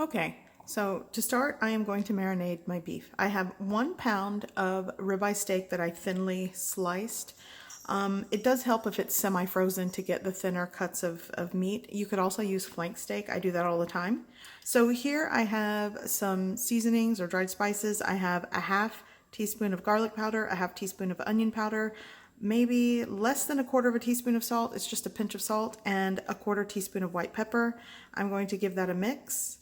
Okay, so to start, I am going to marinate my beef. I have 1 pound of ribeye steak that I thinly sliced. It does help if it's semi-frozen to get the thinner cuts of meat. You could also use flank steak. I do that all the time. So here I have some seasonings or dried spices. I have a half teaspoon of garlic powder, a half teaspoon of onion powder, maybe less than a quarter of a teaspoon of salt. It's just a pinch of salt, and a quarter teaspoon of white pepper. I'm going to give that a mix.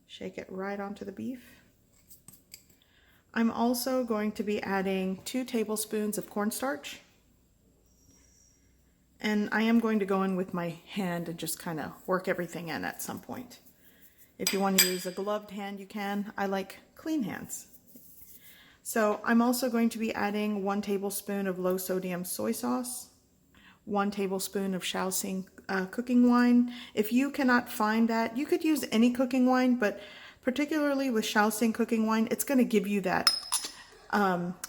Shake it right onto the beef. I'm also going to be adding 2 tablespoons of cornstarch. And I am going to go in with my hand and just kind of work everything in at some point. If you want to use a gloved hand, you can. I like clean hands. So I'm also going to be adding 1 tablespoon of low sodium soy sauce, 1 tablespoon of Shaoxing cooking wine. If you cannot find that, you could use any cooking wine, but particularly with Shaoxing cooking wine, it's going to give you that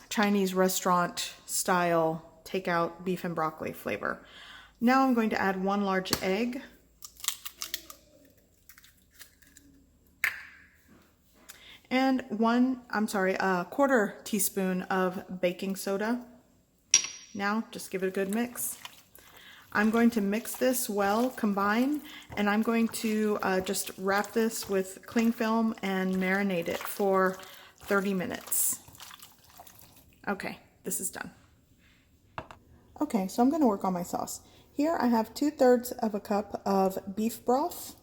Chinese restaurant style takeout beef and broccoli flavor. Now I'm going to add 1 large egg. And a quarter teaspoon of baking soda. Now just give it a good mix. I'm going to mix this well, combine, and I'm going to just wrap this with cling film and marinate it for 30 minutes. Okay, this is done. Okay, so I'm going to work on my sauce. Here I have 2/3 of a cup of beef broth.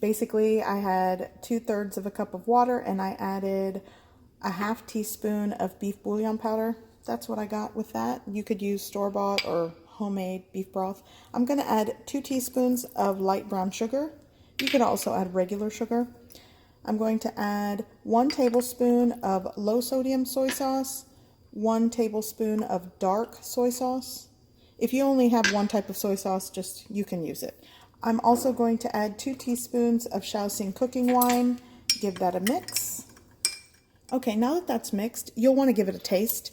Basically, I had 2/3 of a cup of water, and I added a half teaspoon of beef bouillon powder. That's what I got with that. You could use store-bought or homemade beef broth. I'm going to add 2 teaspoons of light brown sugar. You could also add regular sugar. I'm going to add 1 tablespoon of low sodium soy sauce, 1 tablespoon of dark soy sauce. If you only have 1 type of soy sauce, you can use it. I'm also going to add 2 teaspoons of Shaoxing cooking wine. Give that a mix. Okay, now that that's mixed, you'll want to give it a taste.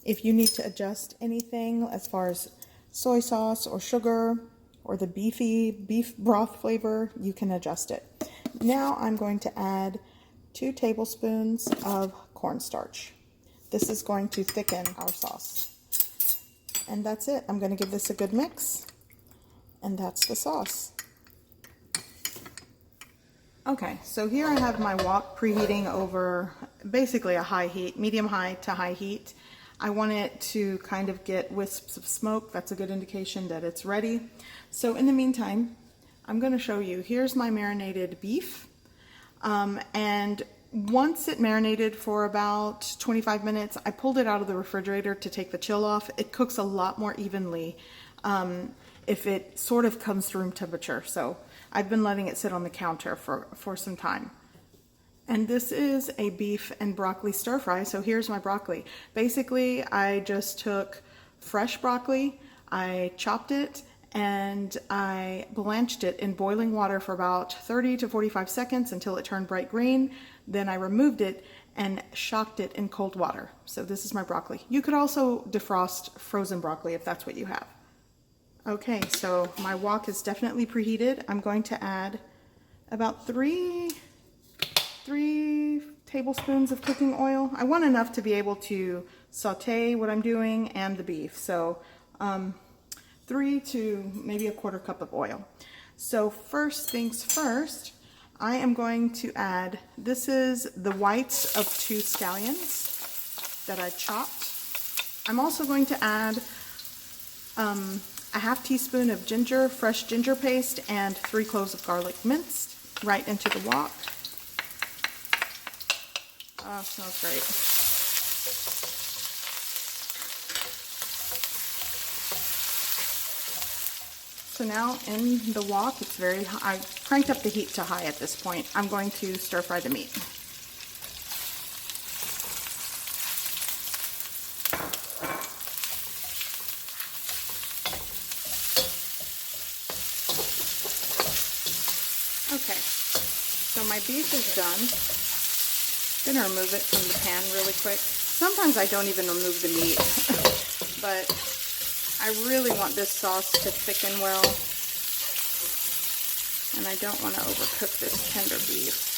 If you need to adjust anything as far as soy sauce or sugar or the beef broth flavor, you can adjust it. Now I'm going to add 2 tablespoons of cornstarch. This is going to thicken our sauce. And that's it. I'm going to give this a good mix. And that's the sauce. Okay, so here I have my wok preheating over basically a high heat, medium high to high heat. I want it to kind of get wisps of smoke. That's a good indication that it's ready. So in the meantime, I'm going to show you. Here's my marinated beef. And once it marinated for about 25 minutes, I pulled it out of the refrigerator to take the chill off. It cooks a lot more evenly if it sort of comes to room temperature. So I've been letting it sit on the counter for some time. And this is a beef and broccoli stir fry. So here's my broccoli. Basically, I just took fresh broccoli, I chopped it, and I blanched it in boiling water for about 30 to 45 seconds until it turned bright green. Then I removed it and shocked it in cold water. So this is my broccoli. You could also defrost frozen broccoli if that's what you have. Okay, so my wok is definitely preheated. I'm going to add about 3 tablespoons of cooking oil. I want enough to be able to saute what I'm doing and the beef. So 3 to maybe a quarter cup of oil. So first things first, I am going to add, this is the whites of 2 scallions that I chopped. I'm also going to add a half teaspoon of ginger, fresh ginger paste, and 3 cloves of garlic minced right into the wok. Oh, smells great. So now in the wok, it's very high. I cranked up the heat to high at this point. I'm going to stir fry the meat. Okay, so my beef is done. I'm going to remove it from the pan really quick. Sometimes I don't even remove the meat, but I really want this sauce to thicken well, and I don't want to overcook this tender beef.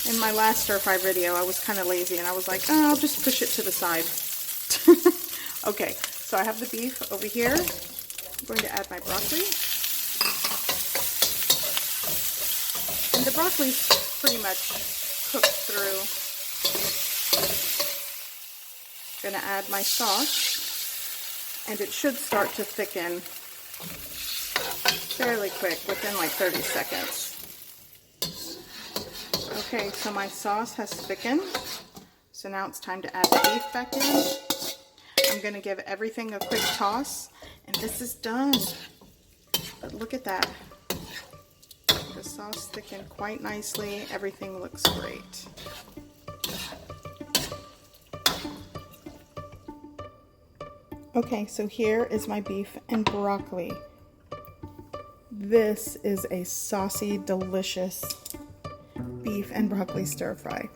In my last stir fry video, I was kind of lazy and I was like, oh, I'll just push it to the side. Okay, so I have the beef over here. I'm going to add my broccoli. And the broccoli's pretty much cooked through. I'm going to add my sauce, and it should start to thicken fairly quick, within like 30 seconds. Okay, so my sauce has thickened. So now it's time to add the beef back in. I'm going to give everything a quick toss, and this is done. But look at that. The sauce thickened quite nicely. Everything looks great. Okay, so here is my beef and broccoli. This is a saucy, delicious beef and broccoli stir fry.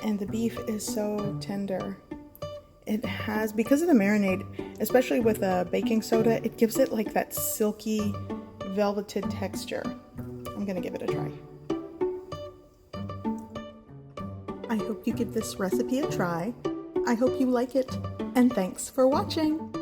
And the beef is so tender. It has, because of the marinade, especially with baking soda, it gives it like that silky, velveted texture. I'm gonna give it a try. I hope you give this recipe a try. I hope you like it, and thanks for watching.